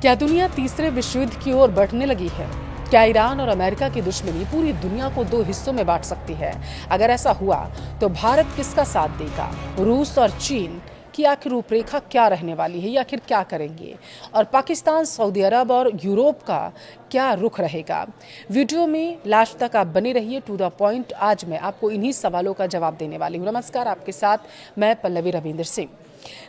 क्या दुनिया तीसरे विश्व युद्ध की ओर बढ़ने लगी है? क्या ईरान और अमेरिका की दुश्मनी पूरी दुनिया को दो हिस्सों में बांट सकती है? अगर ऐसा हुआ तो भारत किसका साथ देगा? रूस और चीन की आखिर रूपरेखा क्या रहने वाली है? ये आखिर क्या करेंगे? और पाकिस्तान, सऊदी अरब और यूरोप का क्या रुख रहेगा? वीडियो में लास्ट तक आप बने रहिए। टू द पॉइंट, आज मैं आपको इन्हीं सवालों का जवाब देने वाली हूँ। नमस्कार, आपके साथ मैं पल्लवी रविंदर सिंह।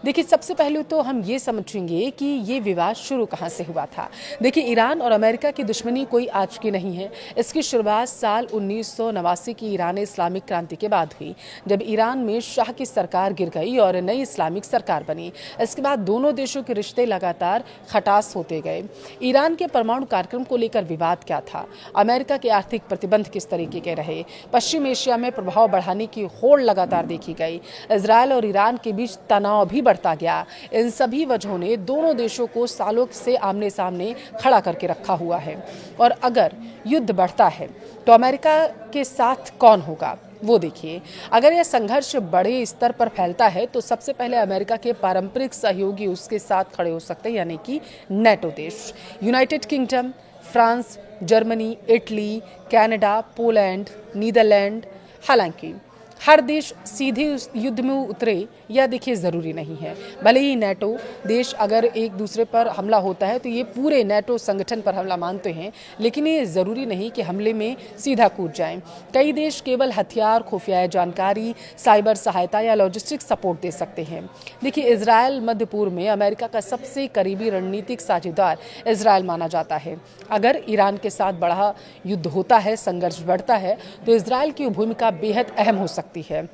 देखिए, सबसे पहले तो हम ये समझेंगे कि ये विवाद शुरू कहाँ से हुआ था। देखिए, ईरान और अमेरिका की दुश्मनी कोई आज की नहीं है। इसकी शुरुआत साल 1989 की ईरान इस्लामिक क्रांति के बाद हुई, जब ईरान में शाह की सरकार गिर गई और नई इस्लामिक सरकार बनी। इसके बाद दोनों देशों के रिश्ते लगातार खटास होते गए। ईरान के परमाणु कार्यक्रम को लेकर विवाद क्या था? अमेरिका के आर्थिक प्रतिबंध किस तरीके के रहे? पश्चिम एशिया में प्रभाव बढ़ाने की होड़ लगातार देखी गई। इजरायल और ईरान के बीच तनाव भी बढ़ता गया। इन सभी वजहों ने दोनों देशों को सालों से आमने सामने खड़ा करके रखा हुआ है। और अगर युद्ध बढ़ता है तो अमेरिका के साथ कौन होगा, वो देखिए। अगर यह संघर्ष बड़े स्तर पर फैलता है तो सबसे पहले अमेरिका के पारंपरिक सहयोगी उसके साथ खड़े हो सकते हैं, यानी कि नेटो देश। United Kingdom, France, Germany, Italy, Canada, Poland, Netherlands. हालांकि हर देश सीधे उस युद्ध में उतरे यह देखिए ज़रूरी नहीं है। भले ही नेटो देश अगर एक दूसरे पर हमला होता है तो ये पूरे नेटो संगठन पर हमला मानते हैं, लेकिन ये ज़रूरी नहीं कि हमले में सीधा कूद जाएं। कई देश केवल हथियार, खुफिया जानकारी, साइबर सहायता या लॉजिस्टिक सपोर्ट दे सकते हैं। देखिए, इजरायल मध्य पूर्व में अमेरिका का सबसे करीबी रणनीतिक साझेदार इजरायल माना जाता है। अगर ईरान के साथ बड़ा युद्ध होता है, संघर्ष बढ़ता है, तो इजरायल की भूमिका बेहद अहम हो सकती है।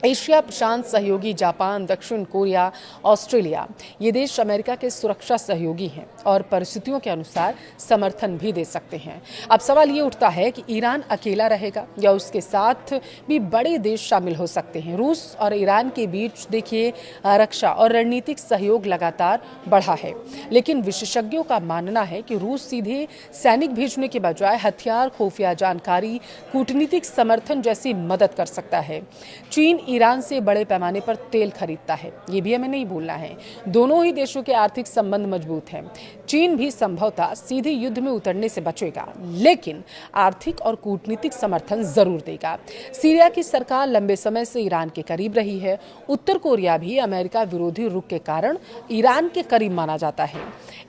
एशिया प्रशांत सहयोगी जापान, दक्षिण कोरिया, ऑस्ट्रेलिया, ये देश अमेरिका के सुरक्षा सहयोगी हैं और परिस्थितियों के अनुसार समर्थन भी दे सकते हैं। अब सवाल ये उठता है कि ईरान अकेला रहेगा या उसके साथ भी बड़े देश शामिल हो सकते हैं। रूस और ईरान के बीच देखिए रक्षा और रणनीतिक सहयोग लगातार बढ़ा है, लेकिन विशेषज्ञों का मानना है कि रूस सीधे सैनिक भेजने के बजाय हथियार, खुफिया जानकारी, कूटनीतिक समर्थन जैसी मदद कर सकता है। चीन ईरान से बड़े पैमाने पर तेल खरीदता है, ये भी हमें नहीं भूलना है। दोनों ही देशों के आर्थिक संबंध मजबूत हैं। चीन भी संभवतः सीधे युद्ध में उतरने से बचेगा, लेकिन आर्थिक और कूटनीतिक समर्थन जरूर देगा। सीरिया की सरकार लंबे समय से ईरान के करीब रही है। उत्तर कोरिया भी अमेरिका विरोधी रुख के कारण ईरान के करीब माना जाता है।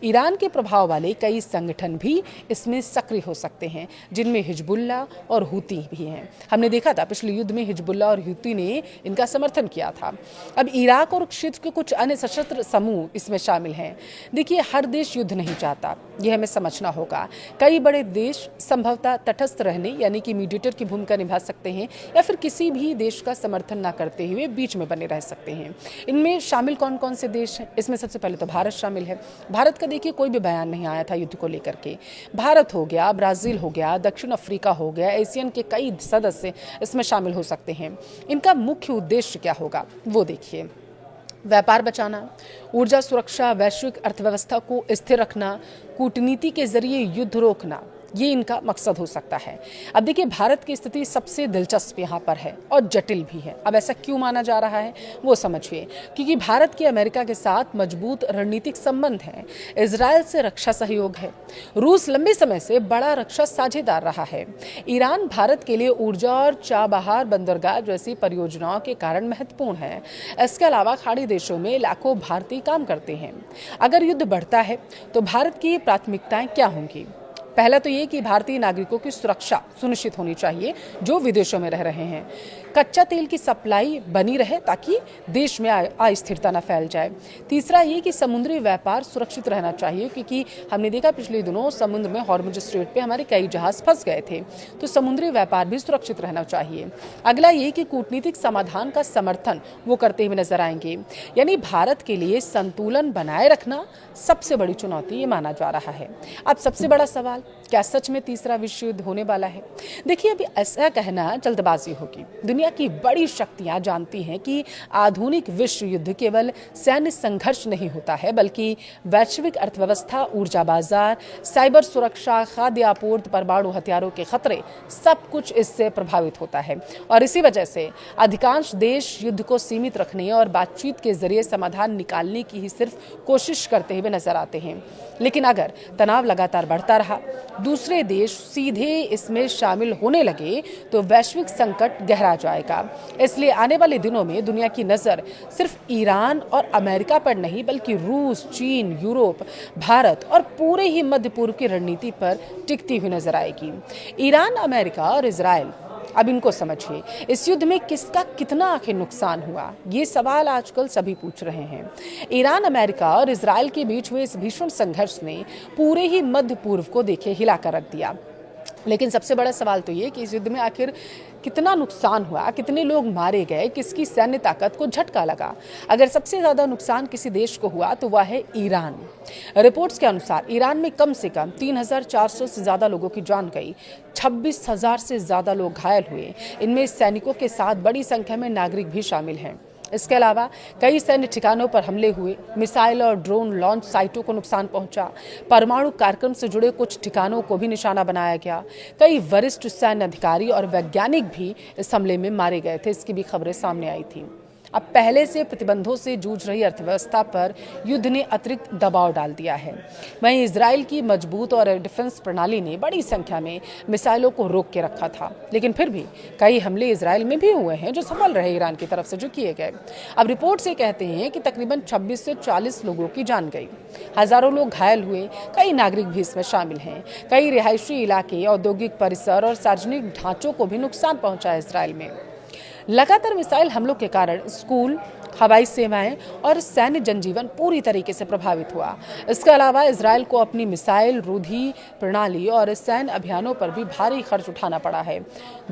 ईरान के प्रभाव वाले कई संगठन भी इसमें सक्रिय हो सकते हैं, जिनमें हिजबुल्लाह और हुती भी हैं। हमने देखा था पिछले युद्ध में हिजबुल्लाह और हुती ने इनका समर्थन किया था। अब इराक और क्षेत्र के कुछ अन्य सशस्त्र समूह इसमें शामिल हैं। देखिए, हर देश युद्ध नहीं चाहता, यह हमें समझना होगा। कई बड़े देश संभवतः तटस्थ रहने, यानी कि मीडिएटर की भूमिका निभा सकते हैं, या फिर किसी भी देश का समर्थन न करते हुए बीच में बने रह सकते हैं। इनमें शामिल कौन कौन से देश हैं? इसमें सबसे पहले तो भारत शामिल है। भारत का देखिए कोई भी बयान नहीं आया था युद्ध को लेकर के। भारत हो गया, ब्राजील हो गया, दक्षिण अफ्रीका हो गया, एशियन के कई सदस्य इसमें शामिल हो सकते हैं। इनका मुख्य उद्देश्य क्या होगा, वो देखिए। व्यापार बचाना, ऊर्जा सुरक्षा, वैश्विक अर्थव्यवस्था को स्थिर रखना, कूटनीति के जरिए युद्ध रोकना, ये इनका मकसद हो सकता है। अब देखिए, भारत की स्थिति सबसे दिलचस्प यहाँ पर है और जटिल भी है। अब ऐसा क्यों माना जा रहा है वो समझिए। क्योंकि भारत के अमेरिका के साथ मजबूत रणनीतिक संबंध हैं, इजरायल से रक्षा सहयोग है, रूस लंबे समय से बड़ा रक्षा साझेदार रहा है, ईरान भारत के लिए ऊर्जा और चाबहार बंदरगाह जैसी परियोजनाओं के कारण महत्वपूर्ण है। इसके अलावा खाड़ी देशों में लाखों भारतीय काम करते हैं। अगर युद्ध बढ़ता है तो भारत की प्राथमिकताएं क्या होंगी? पहला तो ये कि भारतीय नागरिकों की सुरक्षा सुनिश्चित होनी चाहिए जो विदेशों में रह रहे हैं। कच्चा तेल की सप्लाई बनी रहे ताकि देश में अस्थिरता न फैल जाए। तीसरा ये कि समुद्री व्यापार सुरक्षित रहना चाहिए, क्योंकि हमने देखा पिछले दिनों समुद्र में हॉर्मुज स्ट्रेट पे हमारे कई जहाज फंस गए थे, तो समुद्री व्यापार भी सुरक्षित रहना चाहिए। अगला ये कि कूटनीतिक समाधान का समर्थन वो करते हुए नजर आएंगे। यानी भारत के लिए संतुलन बनाए रखना सबसे बड़ी चुनौती ये माना जा रहा है। अब सबसे बड़ा सवाल क्या सच में तीसरा विश्व युद्ध होने वाला है? देखिए, अभी ऐसा कहना जल्दबाजी होगी। दुनिया की बड़ी शक्तियां जानती हैं कि आधुनिक विश्व युद्ध केवल सैन्य संघर्ष नहीं होता है, बल्कि वैश्विक अर्थव्यवस्था, ऊर्जा बाजार, साइबर सुरक्षा, खाद्य आपूर्ति, परमाणु हथियारों के खतरे, सब कुछ इससे प्रभावित होता है। और इसी वजह से अधिकांश देश युद्ध को सीमित रखने और बातचीत के जरिए समाधान निकालने की ही सिर्फ कोशिश करते हुए नजर आते हैं। लेकिन अगर तनाव लगातार बढ़ता रहा, दूसरे देश सीधे इसमें शामिल होने लगे, तो वैश्विक संकट गहरा जाएगा। इसलिए आने वाले दिनों में दुनिया की नज़र सिर्फ ईरान और अमेरिका पर नहीं, बल्कि रूस, चीन, यूरोप, भारत और पूरे ही मध्य पूर्व की रणनीति पर टिकती हुई नजर आएगी। ईरान, अमेरिका और इजराइल, अब इनको समझिए, इस युद्ध में किसका कितना आखिर नुकसान हुआ, ये सवाल आजकल सभी पूछ रहे हैं। ईरान, अमेरिका और इजराइल के बीच हुए इस भीषण संघर्ष ने पूरे ही मध्य पूर्व को देखे हिलाकर रख दिया। लेकिन सबसे बड़ा सवाल तो ये कि इस युद्ध में आखिर कितना नुकसान हुआ, कितने लोग मारे गए, किसकी सैन्य ताकत को झटका लगा। अगर सबसे ज्यादा नुकसान किसी देश को हुआ तो वह है ईरान। रिपोर्ट्स के अनुसार ईरान में कम से कम 3,400 से ज्यादा लोगों की जान गई, 26,000 से ज्यादा लोग घायल हुए। इनमें सैनिकों के साथ बड़ी संख्या में नागरिक भी शामिल हैं। इसके अलावा कई सैन्य ठिकानों पर हमले हुए, मिसाइल और ड्रोन लॉन्च साइटों को नुकसान पहुंचा, परमाणु कार्यक्रम से जुड़े कुछ ठिकानों को भी निशाना बनाया गया। कई वरिष्ठ सैन्य अधिकारी और वैज्ञानिक भी इस हमले में मारे गए थे, इसकी भी खबरें सामने आई थी। अब पहले से प्रतिबंधों से जूझ रही अर्थव्यवस्था पर युद्ध ने अतिरिक्त दबाव डाल दिया है। वहीं इजराइल की मजबूत और डिफेंस प्रणाली ने बड़ी संख्या में मिसाइलों को रोक के रखा था, लेकिन फिर भी कई हमले इजराइल में भी हुए हैं जो सफल रहे ईरान की तरफ से जो किए गए। अब रिपोर्ट से कहते हैं कि तकरीबन 26 से 40 लोगों की जान गई, हजारों लोग घायल हुए, कई नागरिक भी इसमें शामिल हैं। कई रिहायशी इलाके, औद्योगिक परिसर और सार्वजनिक ढांचों को भी नुकसान पहुंचा है इजराइल में। लगातार मिसाइल हमलों के कारण स्कूल, हवाई सेवाएं और सैन्य जनजीवन पूरी तरीके से प्रभावित हुआ। इसके अलावा इजराइल को अपनी मिसाइल रोधी प्रणाली और सैन्य अभियानों पर भी भारी खर्च उठाना पड़ा है।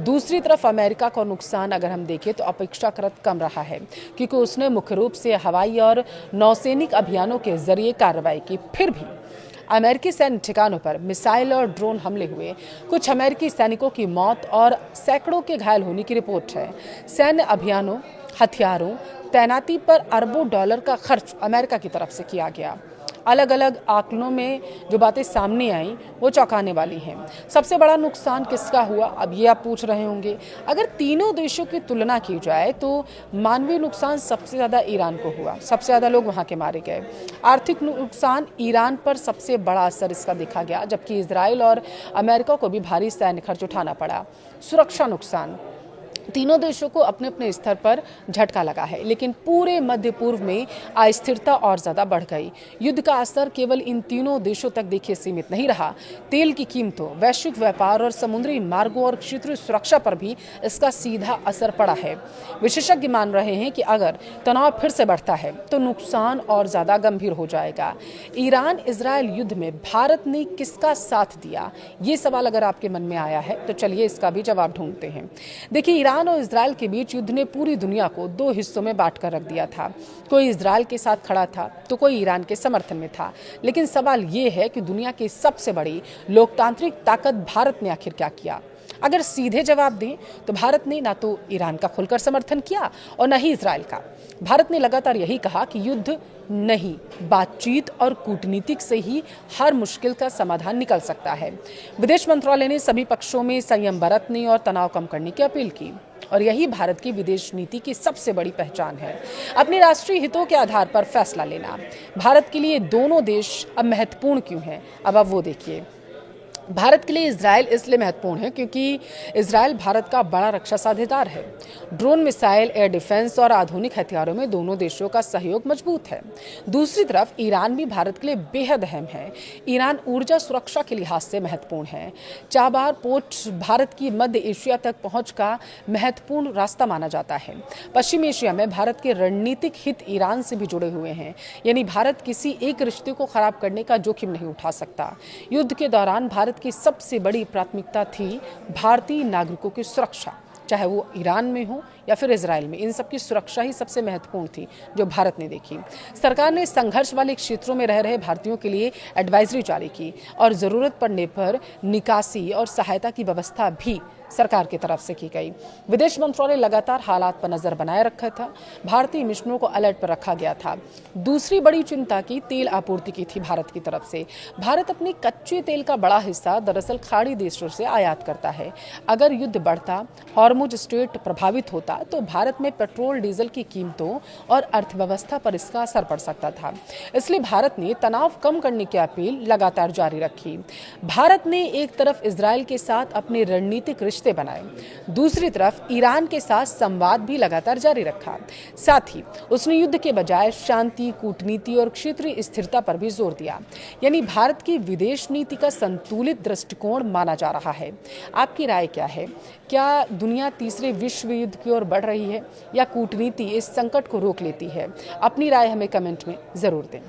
दूसरी तरफ अमेरिका का नुकसान अगर हम देखें तो अपेक्षाकृत कम रहा है, क्योंकि उसने मुख्य रूप से हवाई और नौसैनिक अभियानों के जरिए कार्रवाई की। फिर भी अमेरिकी सैन्य ठिकानों पर मिसाइल और ड्रोन हमले हुए, कुछ अमेरिकी सैनिकों की मौत और सैकड़ों के घायल होने की रिपोर्ट है। सैन्य अभियानों, हथियारों, तैनाती पर अरबों डॉलर का खर्च अमेरिका की तरफ से किया गया। अलग अलग आंकड़ों में जो बातें सामने आई वो चौंकाने वाली हैं। सबसे बड़ा नुकसान किसका हुआ, अब ये आप पूछ रहे होंगे। अगर तीनों देशों की तुलना की जाए तो मानवीय नुकसान सबसे ज़्यादा ईरान को हुआ, सबसे ज़्यादा लोग वहाँ के मारे गए। आर्थिक नुकसान ईरान पर सबसे बड़ा असर इसका देखा गया, जबकि इजराइल और अमेरिका को भी भारी सैन्य खर्च उठाना पड़ा। सुरक्षा नुकसान, तीनों देशों को अपने अपने स्तर पर झटका लगा है, लेकिन पूरे मध्य पूर्व में अस्थिरता और ज्यादा बढ़ गई। युद्ध का असर केवल इन तीनों देशों तक देखिए सीमित नहीं रहा। तेल की कीमतों, वैश्विक व्यापार और समुद्री मार्गों और क्षेत्रीय सुरक्षा पर भी इसका सीधा असर पड़ा है। विशेषज्ञ मान रहे हैं कि अगर तनाव फिर से बढ़ता है तो नुकसान और ज्यादा गंभीर हो जाएगा। ईरान इजराइल युद्ध में भारत ने किसका साथ दिया, ये सवाल अगर आपके मन में आया है तो चलिए इसका भी जवाब ढूंढते हैं। देखिए, ईरान और इजराइल के बीच युद्ध ने पूरी दुनिया को दो हिस्सों में बांट कर रख दिया था। कोई इजराइल के साथ खड़ा था तो कोई ईरान के समर्थन में था। लेकिन सवाल ये है कि दुनिया की सबसे बड़ी लोकतांत्रिक ताकत भारत ने आखिर क्या किया। अगर सीधे जवाब दें तो भारत ने ना तो ईरान का खुलकर समर्थन किया और न ही इजराइल का। भारत ने लगातार यही कहा कि युद्ध नहीं, बातचीत और कूटनीतिक से ही हर मुश्किल का समाधान निकल सकता है। विदेश मंत्रालय ने सभी पक्षों में संयम बरतने और तनाव कम करने की अपील की, और यही भारत की विदेश नीति की सबसे बड़ी पहचान है, अपने राष्ट्रीय हितों के आधार पर फैसला लेना। भारत के लिए दोनों देश अब महत्वपूर्ण क्यों हैं, अब आप वो देखिए। भारत के लिए इजराइल इसलिए महत्वपूर्ण है क्योंकि इजराइल भारत का बड़ा रक्षा साझेदार है। ड्रोन, मिसाइल, एयर डिफेंस और आधुनिक हथियारों में दोनों देशों का सहयोग मजबूत है। दूसरी तरफ ईरान भी भारत के लिए बेहद अहम है। ईरान ऊर्जा सुरक्षा के लिहाज से महत्वपूर्ण है। चाबार पोर्ट भारत की मध्य एशिया तक पहुंच का महत्वपूर्ण रास्ता माना जाता है। पश्चिम एशिया में भारत के रणनीतिक हित ईरान से भी जुड़े हुए हैं, यानी भारत किसी एक रिश्ते को खराब करने का जोखिम नहीं उठा सकता। युद्ध के दौरान भारत की सबसे बड़ी प्राथमिकता थी भारतीय नागरिकों की सुरक्षा। चाहे वो ईरान में हो या फिर इजराइल में। इन सब की सुरक्षा ही सबसे महत्वपूर्ण थी जो भारत ने देखी। सरकार ने संघर्ष वाले क्षेत्रों में रह रहे भारतीयों के लिए एडवाइजरी जारी की और ज़रूरत पड़ने पर निकासी और सहायता की व्यवस्था भी सरकार की तरफ से की गई। विदेश मंत्रालय लगातार हालात पर नजर बनाए रखा था। भारतीय मिशनों को अलर्ट पर रखा गया था। दूसरी बड़ी चिंता की तेल आपूर्ति की थी भारत की तरफ से। भारत अपने कच्चे तेल का बड़ा हिस्सा दरअसल खाड़ी देशों से आयात करता है। अगर युद्ध बढ़ता, हॉर्मुज स्ट्रेट प्रभावित होता तो भारत में पेट्रोल डीजल की कीमतों और अर्थव्यवस्था पर इसका असर पड़ सकता था। इसलिए भारत ने तनाव कम करने की अपील लगातार जारी रखी। भारत ने एक तरफ इजराइल के साथ अपने रणनीतिक रिश्ते बनाए, दूसरी तरफ ईरान के साथ संवाद भी लगातार जारी रखा। साथ ही उसने युद्ध के बजाय शांति, कूटनीति और क्षेत्रीय स्थिरता पर भी जोर दिया। यानी भारत की विदेश नीति का संतुलित दृष्टिकोण माना जा रहा है। आपकी राय क्या है? क्या दुनिया तीसरे विश्व युद्ध की ओर बढ़ रही है या कूटनीति इस संकट को रोक लेती है? अपनी राय हमें कमेंट में जरूर दें।